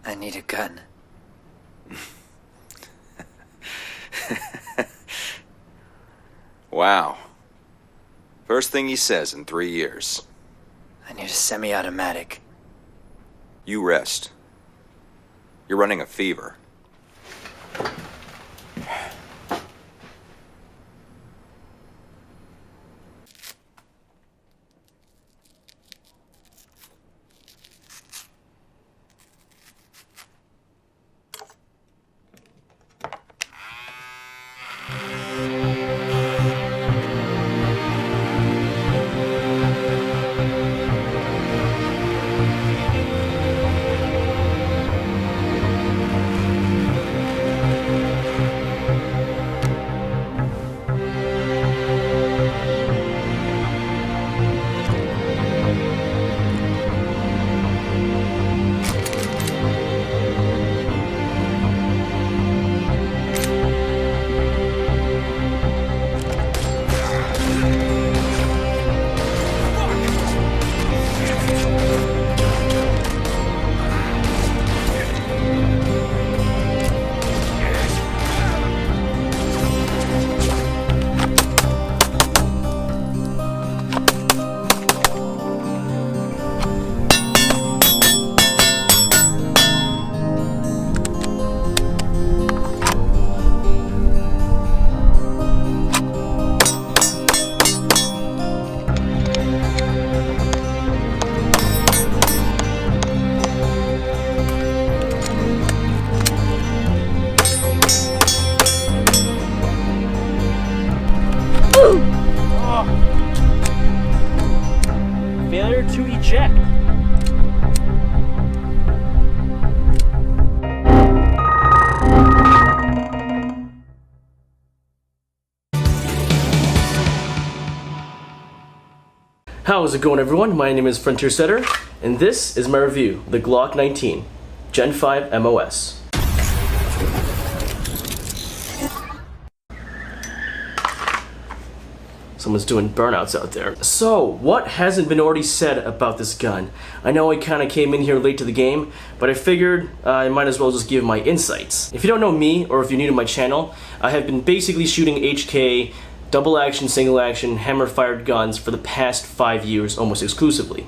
I need a gun. Wow. First thing he says in 3 years. I need a semi-automatic. You rest. You're running a fever. Failure to eject. How's it going, everyone? My name is frontier.setter, and this is my review of the Glock 19 Gen 5 MOS. Someone's doing burnouts out there. So, what hasn't been already said about this gun? I know I kind of came in here late to the game, but I figured I might as well just give my insights. If you don't know me, or if you're new to my channel, I have been basically shooting HK, double action, single action, hammer fired guns for the past 5 years almost exclusively.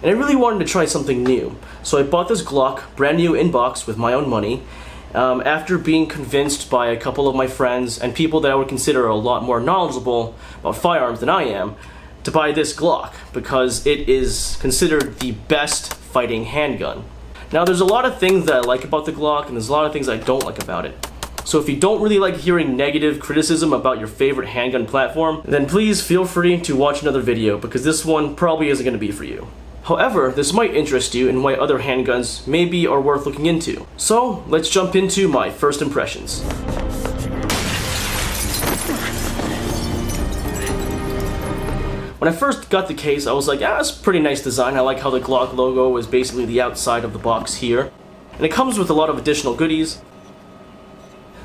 And I really wanted to try something new, so I bought this Glock, brand new in box with my own money, after being convinced by a couple of my friends and people that I would consider a lot more knowledgeable about firearms than I am, to buy this Glock, because it is considered the best fighting handgun. Now, there's a lot of things that I like about the Glock, and there's a lot of things I don't like about it. So if you don't really like hearing negative criticism about your favorite handgun platform, then please feel free to watch another video, because this one probably isn't going to be for you. However, this might interest you in why other handguns maybe are worth looking into. So, let's jump into my first impressions. When I first got the case, I was like, it's a pretty nice design. I like how the Glock logo is basically the outside of the box here. And it comes with a lot of additional goodies,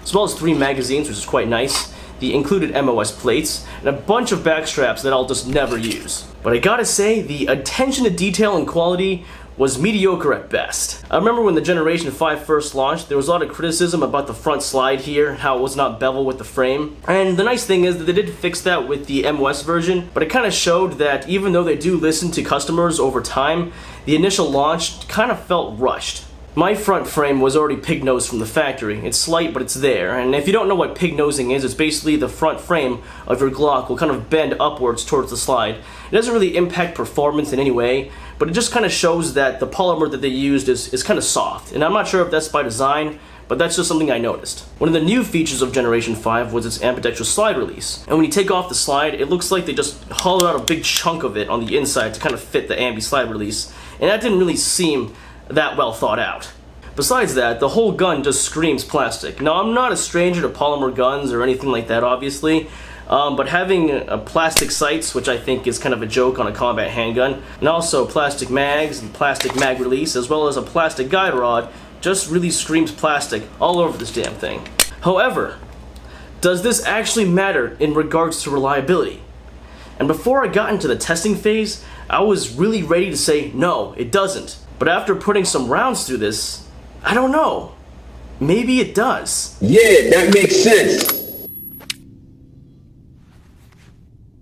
as well as 3 magazines, which is quite nice, the included MOS plates, and a bunch of back straps that I'll just never use. But I gotta say, the attention to detail and quality was mediocre at best. I remember when the Generation 5 first launched, there was a lot of criticism about the front slide here, how it was not bevel with the frame. And the nice thing is that they did fix that with the MOS version, but it kind of showed that even though they do listen to customers over time, the initial launch kind of felt rushed. My front frame was already pig-nosed from the factory. It's slight, but it's there. And if you don't know what pig-nosing is, it's basically the front frame of your Glock will kind of bend upwards towards the slide. It doesn't really impact performance in any way, but it just kind of shows that the polymer that they used is kind of soft. And I'm not sure if that's by design, but that's just something I noticed. One of the new features of Generation 5 was its ambidextrous slide release. And when you take off the slide, it looks like they just hollowed out a big chunk of it on the inside to kind of fit the ambi slide release. And that didn't really seem that well thought out. Besides that, the whole gun just screams plastic. Now, I'm not a stranger to polymer guns or anything like that, obviously. But having plastic sights, which I think is kind of a joke on a combat handgun, and also plastic mags and plastic mag release, as well as a plastic guide rod, just really screams plastic all over this damn thing. However, does this actually matter in regards to reliability? And before I got into the testing phase, I was really ready to say no, it doesn't. But after putting some rounds through this, I don't know. Maybe it does. Yeah, that makes sense.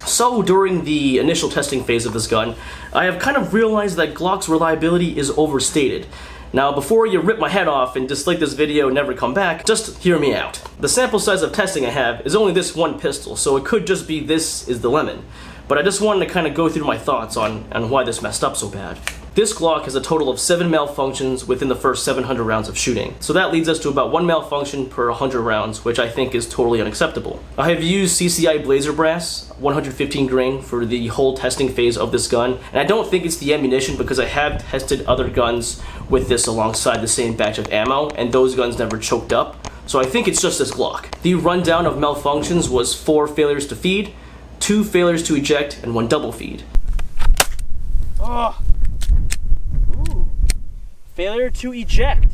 So during the initial testing phase of this gun, I have kind of realized that Glock's reliability is overstated. Now before you rip my head off and dislike this video and never come back, just hear me out. The sample size of testing I have is only this one pistol, so it could just be this is the lemon. But I just wanted to kind of go through my thoughts on why this messed up so bad. This Glock has a total of 7 malfunctions within the first 700 rounds of shooting. So that leads us to about 1 malfunction per 100 rounds, which I think is totally unacceptable. I have used CCI Blazer Brass, 115 grain, for the whole testing phase of this gun, and I don't think it's the ammunition because I have tested other guns with this alongside the same batch of ammo, and those guns never choked up. So I think it's just this Glock. The rundown of malfunctions was 4 failures to feed, 2 failures to eject, and 1 double feed. Oh. Ooh. Failure to eject.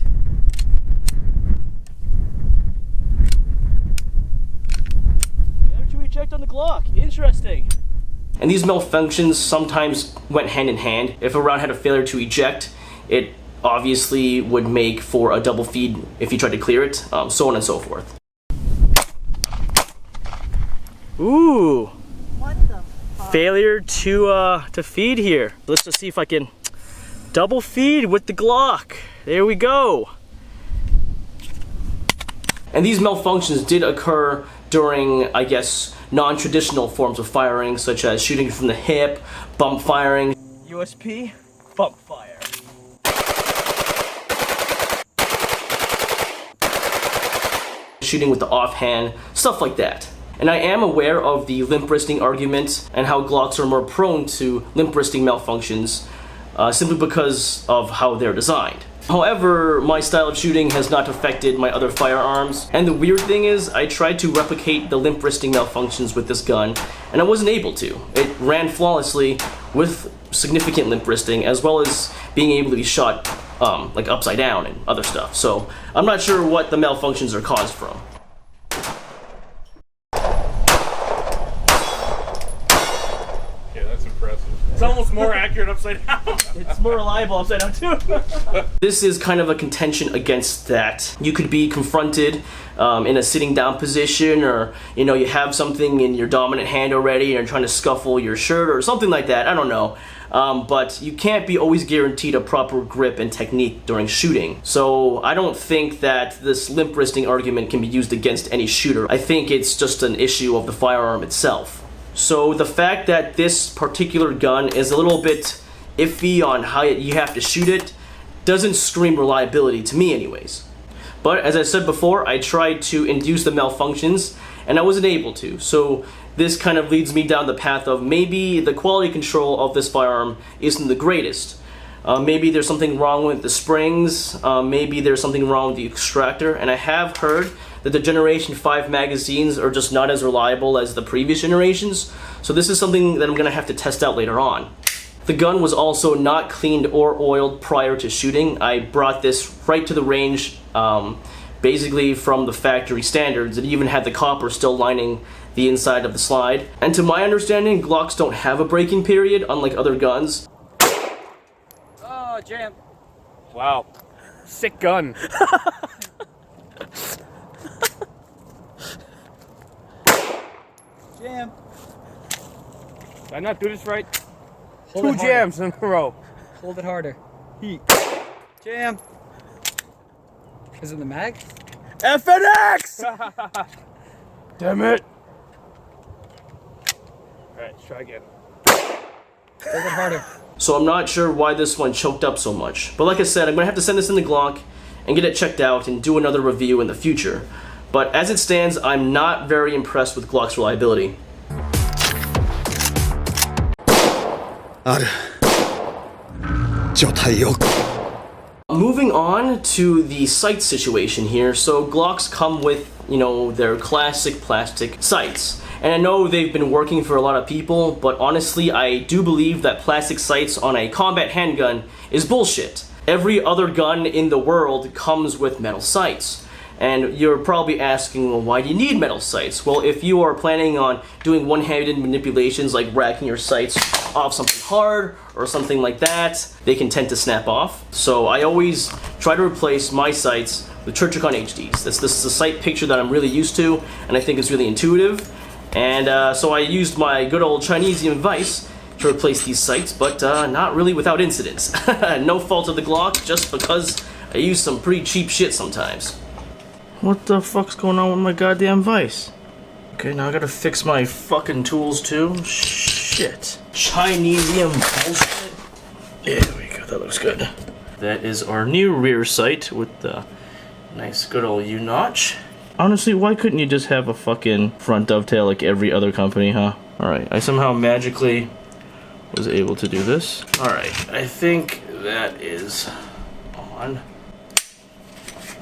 Failure to eject on the Glock. Interesting. And these malfunctions sometimes went hand in hand. If a round had a failure to eject, it obviously would make for a double feed if you tried to clear it, so on and so forth. Ooh. What the fuck? Failure to feed here. Let's just see if I can double feed with the Glock. There we go. And these malfunctions did occur during, I guess, non-traditional forms of firing, such as shooting from the hip, bump firing, USP, bump fire. Shooting with the offhand, stuff like that. And I am aware of the limp wristing argument and how Glocks are more prone to limp wristing malfunctions simply because of how they're designed. However, my style of shooting has not affected my other firearms, and the weird thing is I tried to replicate the limp wristing malfunctions with this gun, and I wasn't able to. It ran flawlessly with significant limp wristing, as well as being able to be shot like upside down and other stuff. So I'm not sure what the malfunctions are caused from. It's almost more accurate upside down. It's more reliable upside down too. This is kind of a contention against that. You could be confronted in a sitting down position, or you have something in your dominant hand already and you're trying to scuffle your shirt or something like that. I don't know. But you can't be always guaranteed a proper grip and technique during shooting. So I don't think that this limp wristing argument can be used against any shooter. I think it's just an issue of the firearm itself. So the fact that this particular gun is a little bit iffy on how you have to shoot it doesn't scream reliability to me anyways. But as I said before, I tried to induce the malfunctions and I wasn't able to. So this kind of leads me down the path of maybe the quality control of this firearm isn't the greatest. Maybe there's something wrong with the springs, maybe there's something wrong with the extractor, and I have heard that the Generation 5 magazines are just not as reliable as the previous generations, so this is something that I'm going to have to test out later on. The gun was also not cleaned or oiled prior to shooting. I brought this right to the range, basically from the factory standards. It even had the copper still lining the inside of the slide. And to my understanding, Glocks don't have a break-in period, unlike other guns. Oh, jam. Wow. Sick gun. Jam. Did I not do this right? Hold 2 it harder. jams in a row. Hold it harder. Heat. Jam. Is it the mag? FNX! Damn it. Alright, let's try again. Hold it harder. So I'm not sure why this one choked up so much. But like I said, I'm going to have to send this in the Glock and get it checked out and do another review in the future. But as it stands, I'm not very impressed with Glock's reliability. Moving on to the sight situation here. So Glocks come with, their classic plastic sights. And I know they've been working for a lot of people, but honestly, I do believe that plastic sights on a combat handgun is bullshit. Every other gun in the world comes with metal sights. And you're probably asking, well, why do you need metal sights? Well, if you are planning on doing one-handed manipulations like racking your sights off something hard or something like that, they can tend to snap off. So I always try to replace my sights with Trijicon HDs. This is the sight picture that I'm really used to, and I think it's really intuitive. And so I used my good old Chinesium vise to replace these sights, but not really without incidents. No fault of the Glock, just because I use some pretty cheap shit sometimes. What the fuck's going on with my goddamn vise? Okay, now I gotta fix my fucking tools too. Shit. Chinesium bullshit. There we go, that looks good. That is our new rear sight with the nice good old U-notch. Honestly, why couldn't you just have a fucking front dovetail like every other company, huh? Alright, I somehow magically was able to do this. Alright, I think that is on.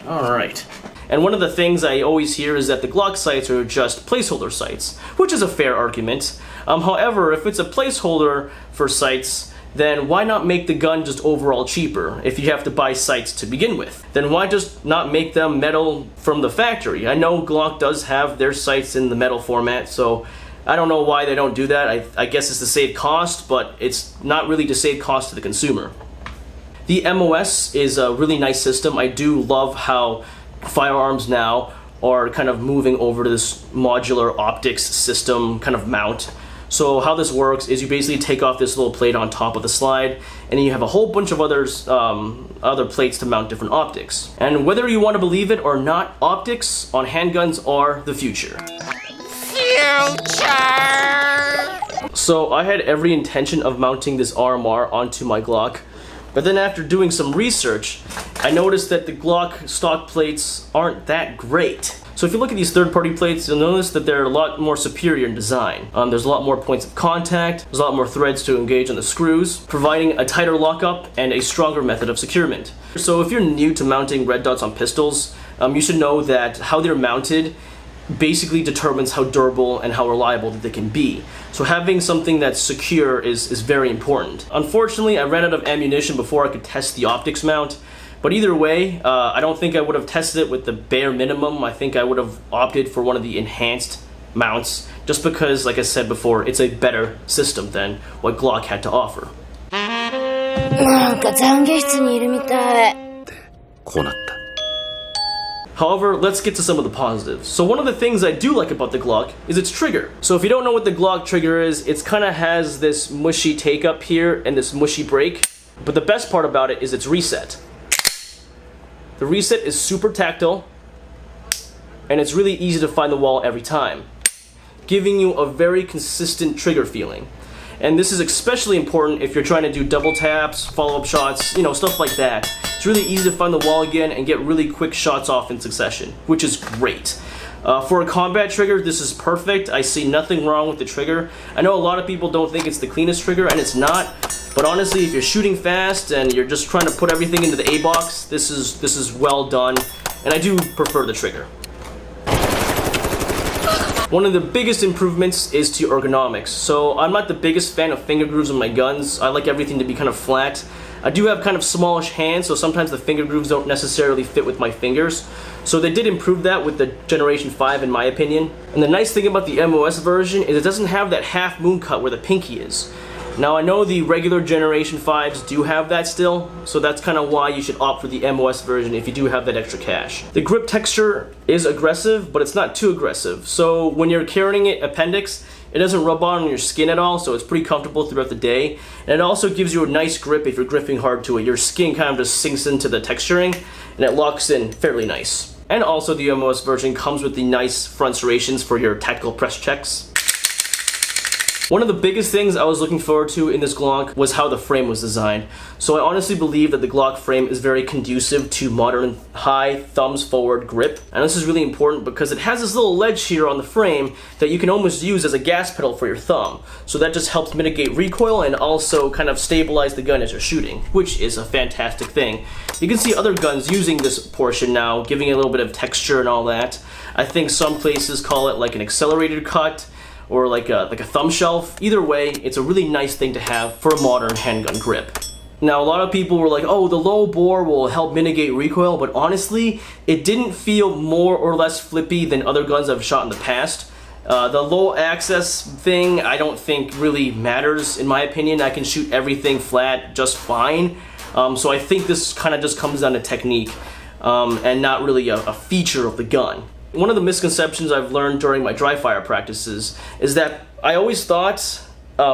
Alright. And one of the things I always hear is that the Glock sights are just placeholder sights, which is a fair argument. However, if it's a placeholder for sights, then why not make the gun just overall cheaper if you have to buy sights to begin with? Then why just not make them metal from the factory? I know Glock does have their sights in the metal format, so I don't know why they don't do that. I guess it's to save cost, but it's not really to save cost to the consumer. The MOS is a really nice system. I do love how firearms now are kind of moving over to this modular optics system kind of mount. So how this works is you basically take off this little plate on top of the slide, and then you have a whole bunch of other plates to mount different optics. And whether you want to believe it or not, optics on handguns are the future. So I had every intention of mounting this RMR onto my Glock, but then after doing some research, I noticed that the Glock stock plates aren't that great. So if you look at these third-party plates, you'll notice that they're a lot more superior in design. There's a lot more points of contact, there's a lot more threads to engage on the screws, providing a tighter lockup and a stronger method of securement. So if you're new to mounting red dots on pistols, you should know that how they're mounted basically determines how durable and how reliable that they can be. So having something that's secure is very important. Unfortunately, I ran out of ammunition before I could test the optics mount, but either way, I don't think I would have tested it with the bare minimum. I think I would have opted for one of the enhanced mounts, just because, like I said before, it's a better system than what Glock had to offer. なんか懺悔室にいるみたい。こうなった。 However, let's get to some of the positives. So one of the things I do like about the Glock is its trigger. So if you don't know what the Glock trigger is, it kind of has this mushy take up here and this mushy break. But the best part about it is its reset. The reset is super tactile, and it's really easy to find the wall every time, giving you a very consistent trigger feeling. And this is especially important if you're trying to do double taps, follow-up shots, you know, stuff like that. It's really easy to find the wall again and get really quick shots off in succession, which is great. For a combat trigger, this is perfect. I see nothing wrong with the trigger. I know a lot of people don't think it's the cleanest trigger, and it's not. But honestly, if you're shooting fast and you're just trying to put everything into the A box, this is well done, and I do prefer the trigger. One of the biggest improvements is to ergonomics. So I'm not the biggest fan of finger grooves on my guns. I like everything to be kind of flat. I do have kind of smallish hands, so sometimes the finger grooves don't necessarily fit with my fingers. So they did improve that with the Generation 5 in my opinion. And the nice thing about the MOS version is it doesn't have that half moon cut where the pinky is. Now I know the regular Generation 5s do have that still, so that's kind of why you should opt for the MOS version if you do have that extra cash. The grip texture is aggressive, but it's not too aggressive. So when you're carrying it appendix, it doesn't rub on your skin at all, so it's pretty comfortable throughout the day. And it also gives you a nice grip if you're gripping hard to it. Your skin kind of just sinks into the texturing, and it locks in fairly nice. And also the MOS version comes with the nice front serrations for your tactical press checks. One of the biggest things I was looking forward to in this Glock was how the frame was designed. So I honestly believe that the Glock frame is very conducive to modern high thumbs forward grip. And this is really important because it has this little ledge here on the frame that you can almost use as a gas pedal for your thumb. So that just helps mitigate recoil and also kind of stabilize the gun as you're shooting, which is a fantastic thing. You can see other guns using this portion now, giving it a little bit of texture and all that. I think some places call it like an accelerated cut. or like a thumb shelf. Either way, it's a really nice thing to have for a modern handgun grip. Now, a lot of people were like, oh, the low bore will help mitigate recoil, but honestly, it didn't feel more or less flippy than other guns I've shot in the past. The low access thing, I don't think really matters, in my opinion. I can shoot everything flat just fine. So I think this kind of just comes down to technique and not really a feature of the gun. One of the misconceptions I've learned during my dry fire practices is that I always thought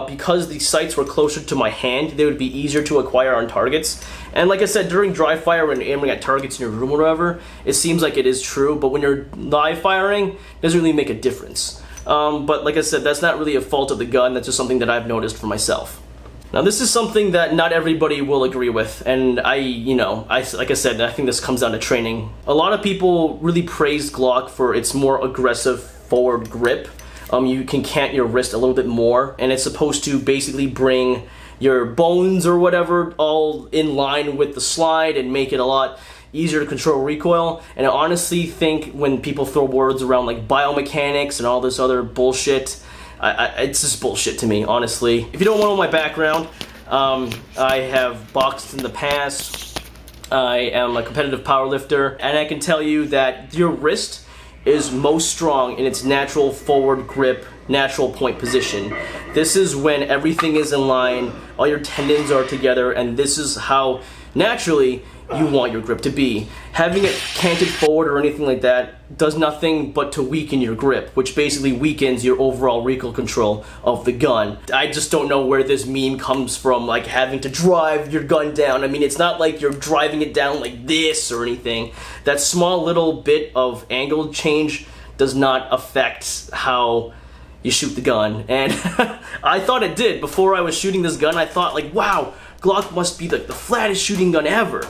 because the sights were closer to my hand, they would be easier to acquire on targets. And like I said, during dry fire, when aiming at targets in your room or whatever, it seems like it is true, but when you're live firing, it doesn't really make a difference. But like I said, that's not really a fault of the gun, that's just something that I've noticed for myself. Now this is something that not everybody will agree with, and like I said, I think this comes down to training. A lot of people really praised Glock for its more aggressive forward grip. You can cant your wrist a little bit more, and it's supposed to basically bring your bones or whatever all in line with the slide and make it a lot easier to control recoil. And I honestly think when people throw words around like biomechanics and all this other bullshit, it's just bullshit to me, honestly. If you don't know my background, I have boxed in the past. I am a competitive powerlifter, and I can tell you that your wrist is most strong in its natural forward grip, natural point position. This is when everything is in line, all your tendons are together, and this is how naturally you want your grip to be. Having it canted forward or anything like that does nothing but to weaken your grip, which basically weakens your overall recoil control of the gun. I just don't know where this meme comes from, like having to drive your gun down. I mean, it's not like you're driving it down like this or anything. That small little bit of angle change does not affect how you shoot the gun. And I thought it did. Before I was shooting this gun, I thought like, wow, Glock must be like the flattest shooting gun ever.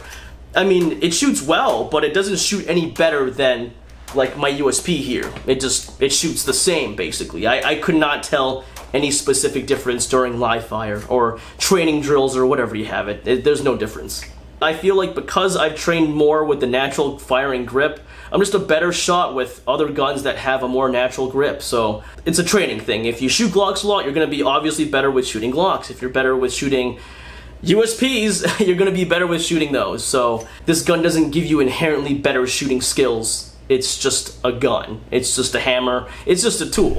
I mean, it shoots well, but it doesn't shoot any better than like my USP here. It shoots the same, basically. I could not tell any specific difference during live fire or training drills or whatever you have it. There's no difference. I feel like because I've trained more with the natural firing grip, I'm just a better shot with other guns that have a more natural grip. So it's a training thing. If you shoot Glocks a lot, you're going to be obviously better with shooting Glocks. If you're better with shooting USPs, you're going to be better with shooting those. So this gun doesn't give you inherently better shooting skills. It's just a gun. It's just a hammer. It's just a tool.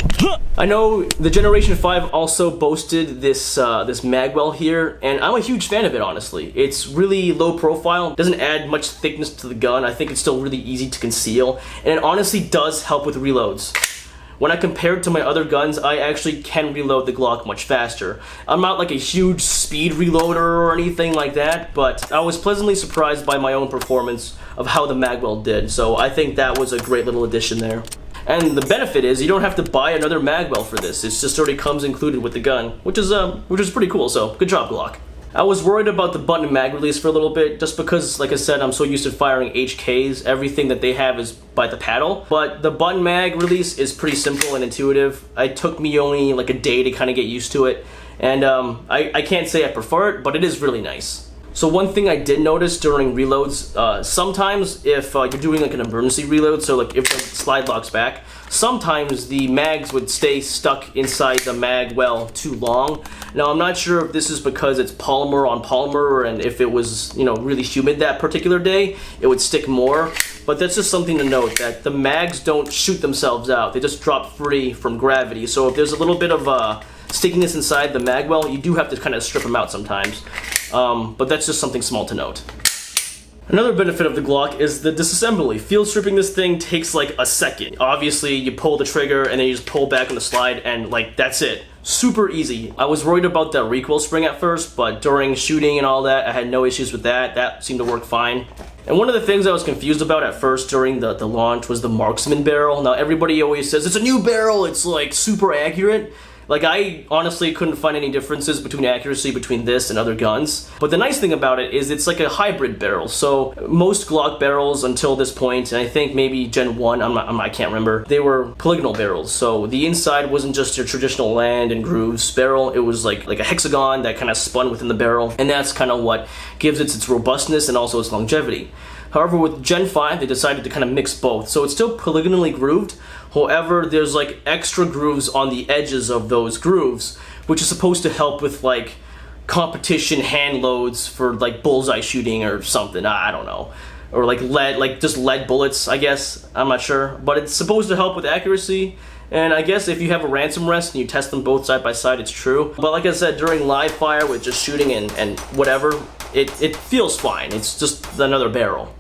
I know the Generation 5 also boasted this magwell here, and I'm a huge fan of it, honestly. It's really low profile, doesn't add much thickness to the gun. I think it's still really easy to conceal, and it honestly does help with reloads. When I compare it to my other guns, I actually can reload the Glock much faster. I'm not like a huge speed reloader or anything like that, but I was pleasantly surprised by my own performance of how the magwell did, so I think that was a great little addition there. And the benefit is you don't have to buy another magwell for this. It just already comes included with the gun, which is pretty cool, so good job, Glock. I was worried about the button mag release for a little bit, just because, like I said, I'm so used to firing HKs. Everything that they have is by the paddle. But the button mag release is pretty simple and intuitive. It took me only like a day to kind of get used to it. And I can't say I prefer it, but it is really nice. So one thing I did notice during reloads, sometimes if you're doing like an emergency reload, so like if the slide locks back, sometimes the mags would stay stuck inside the mag well too long. Now I'm not sure if this is because it's polymer on polymer, and if it was, you know, really humid that particular day, it would stick more. But that's just something to note, that the mags don't shoot themselves out. They just drop free from gravity. So if there's a little bit of stickiness inside the mag well, you do have to kind of strip them out sometimes. But that's just something small to note. Another benefit of the Glock is the disassembly. Field stripping this thing takes like a second. Obviously, you pull the trigger and then you just pull back on the slide and like that's it. Super easy. I was worried about that recoil spring at first, but during shooting and all that, I had no issues with that. That seemed to work fine. And one of the things I was confused about at first during the launch was the marksman barrel. Now everybody always says, it's a new barrel, it's like super accurate. Like, I honestly couldn't find any differences between accuracy between this and other guns. But the nice thing about it is it's like a hybrid barrel. So most Glock barrels until this point, and I think maybe Gen 1, I can't remember, they were polygonal barrels. So the inside wasn't just your traditional land and grooves barrel. It was like a hexagon that kind of spun within the barrel. And that's kind of what gives it its robustness and also its longevity. However, with Gen 5, they decided to kind of mix both. So it's still polygonally grooved. However, there's like extra grooves on the edges of those grooves, which is supposed to help with like competition hand loads for like bullseye shooting or something. I don't know. Or like lead, like just lead bullets, I guess. I'm not sure. But it's supposed to help with accuracy. And I guess if you have a ransom rest and you test them both side by side, it's true. But like I said, during live fire with just shooting and whatever, it feels fine. It's just another barrel.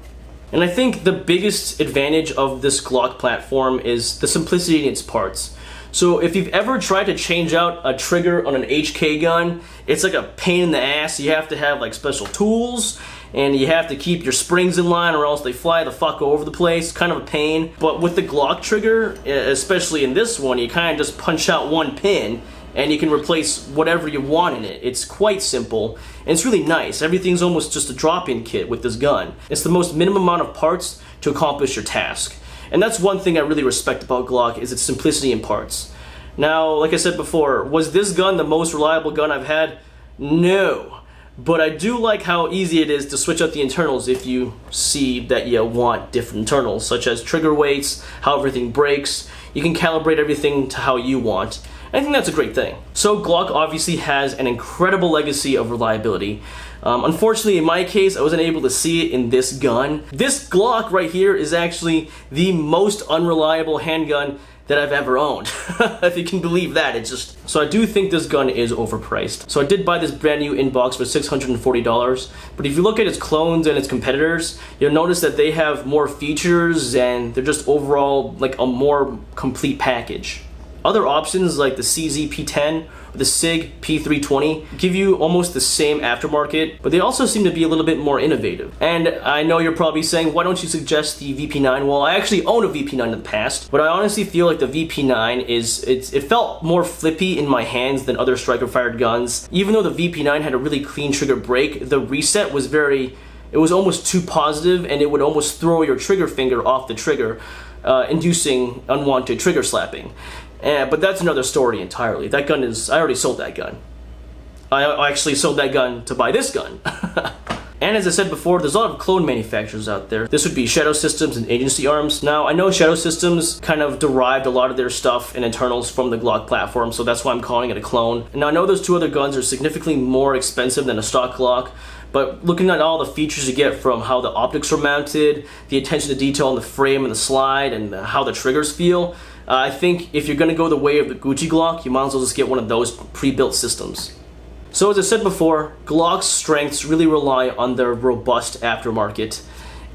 And I think the biggest advantage of this Glock platform is the simplicity in its parts. So if you've ever tried to change out a trigger on an HK gun, it's like a pain in the ass. You have to have like special tools, and you have to keep your springs in line or else they fly the fuck over the place. Kind of a pain. But with the Glock trigger, especially in this one, you kind of just punch out one pin and you can replace whatever you want in it. It's quite simple, and it's really nice. Everything's almost just a drop-in kit with this gun. It's the most minimum amount of parts to accomplish your task. And that's one thing I really respect about Glock, is its simplicity in parts. Now, like I said before, was this gun the most reliable gun I've had? No. But I do like how easy it is to switch out the internals if you see that you want different internals, such as trigger weights, how everything breaks. You can calibrate everything to how you want. I think that's a great thing. So Glock obviously has an incredible legacy of reliability. Unfortunately, in my case, I wasn't able to see it in this gun. This Glock right here is actually the most unreliable handgun that I've ever owned. If you can believe that, it's just... So I do think this gun is overpriced. So I did buy this brand new in box for $640, but if you look at its clones and its competitors, you'll notice that they have more features and they're just overall like a more complete package. Other options like the CZ P10 or the SIG P320 give you almost the same aftermarket, but they also seem to be a little bit more innovative. And I know you're probably saying, why don't you suggest the VP9? Well, I actually own a VP9 in the past, but I honestly feel like the VP9 it felt more flippy in my hands than other striker-fired guns. Even though the VP9 had a really clean trigger break, the reset was it was almost too positive, and it would almost throw your trigger finger off the trigger, inducing unwanted trigger slapping. But that's another story entirely. That gun is... I already sold that gun. I actually sold that gun to buy this gun. And as I said before, there's a lot of clone manufacturers out there. This would be Shadow Systems and Agency Arms. Now, I know Shadow Systems kind of derived a lot of their stuff and internals from the Glock platform, so that's why I'm calling it a clone. Now, I know those two other guns are significantly more expensive than a stock Glock, but looking at all the features you get from how the optics are mounted, the attention to detail on the frame and the slide, and how the triggers feel, I think if you're going to go the way of the Gucci Glock, you might as well just get one of those pre-built systems. So as I said before, Glock's strengths really rely on their robust aftermarket.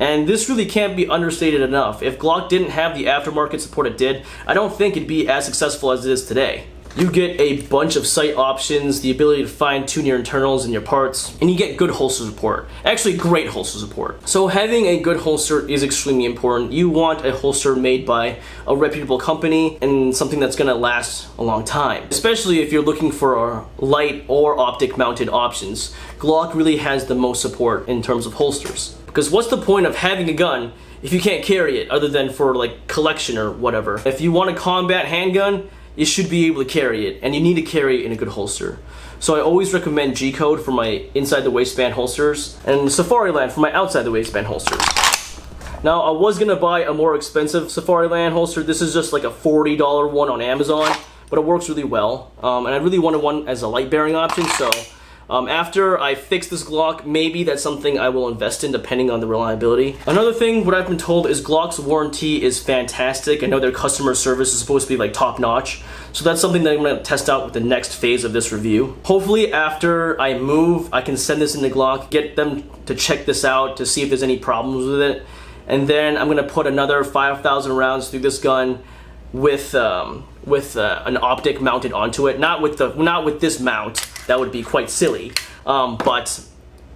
And this really can't be understated enough. If Glock didn't have the aftermarket support it did, I don't think it'd be as successful as it is today. You get a bunch of sight options, the ability to fine-tune your internals and your parts, and you get good holster support. Actually, great holster support. So having a good holster is extremely important. You want a holster made by a reputable company and something that's gonna last a long time. Especially if you're looking for light or optic mounted options. Glock really has the most support in terms of holsters. Because what's the point of having a gun if you can't carry it other than for like collection or whatever? If you want a combat handgun, you should be able to carry it, and you need to carry it in a good holster. So I always recommend G-Code for my inside the waistband holsters, and Safariland for my outside the waistband holsters. Now, I was gonna buy a more expensive Safariland holster. This is just like a $40 one on Amazon, but it works really well. And I really wanted one as a light bearing option, so after I fix this Glock, maybe that's something I will invest in depending on the reliability. Another thing, what I've been told is Glock's warranty is fantastic. I know their customer service is supposed to be like top notch. So that's something that I'm gonna test out with the next phase of this review. Hopefully after I move, I can send this into Glock, get them to check this out to see if there's any problems with it. And then I'm gonna put another 5,000 rounds through this gun with an optic mounted onto it. Not with this mount. That would be quite silly, but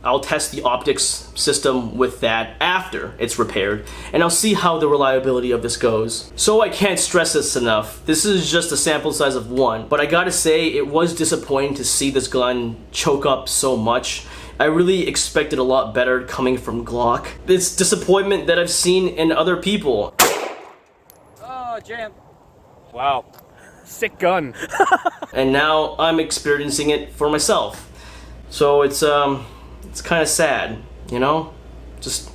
I'll test the optics system with that after it's repaired, and I'll see how the reliability of this goes. So I can't stress this enough. This is just a sample size of one, but I gotta say it was disappointing to see this gun choke up so much. I really expected a lot better coming from Glock. It's disappointment that I've seen in other people. Oh, jam. Wow. Sick gun. And now I'm experiencing it for myself. So it's kind of sad, you know? Just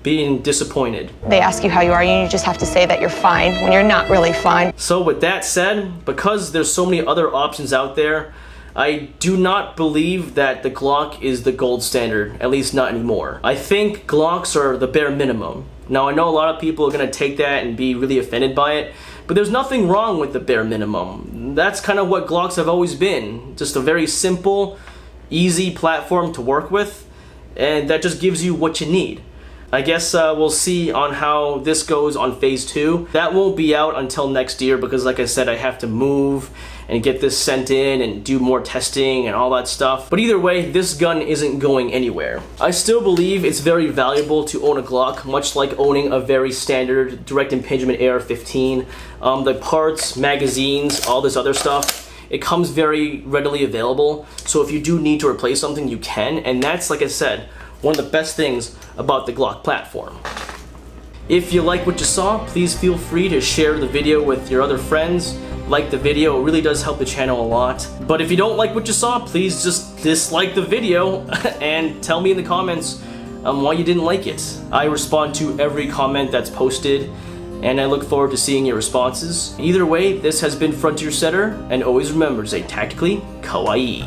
being disappointed. They ask you how you are, and you just have to say that you're fine when you're not really fine. So with that said, because there's so many other options out there, I do not believe that the Glock is the gold standard, at least not anymore. I think Glocks are the bare minimum. Now I know a lot of people are gonna take that and be really offended by it, but there's nothing wrong with the bare minimum. That's kind of what Glocks have always been. Just a very simple, easy platform to work with, and that just gives you what you need. I guess we'll see on how this goes on phase 2. That won't be out until next year because, like I said, I have to move and get this sent in and do more testing and all that stuff. But either way, this gun isn't going anywhere. I still believe it's very valuable to own a Glock, much like owning a very standard direct impingement AR-15. The parts, magazines, all this other stuff, it comes very readily available. So if you do need to replace something, you can. And that's, like I said, one of the best things about the Glock platform. If you like what you saw, please feel free to share the video with your other friends. Like the video, it really does help the channel a lot. But if you don't like what you saw, please just dislike the video and tell me in the comments why you didn't like it. I respond to every comment that's posted, and I look forward to seeing your responses. Either way, this has been Frontier Setter, and always remember, stay tactically kawaii.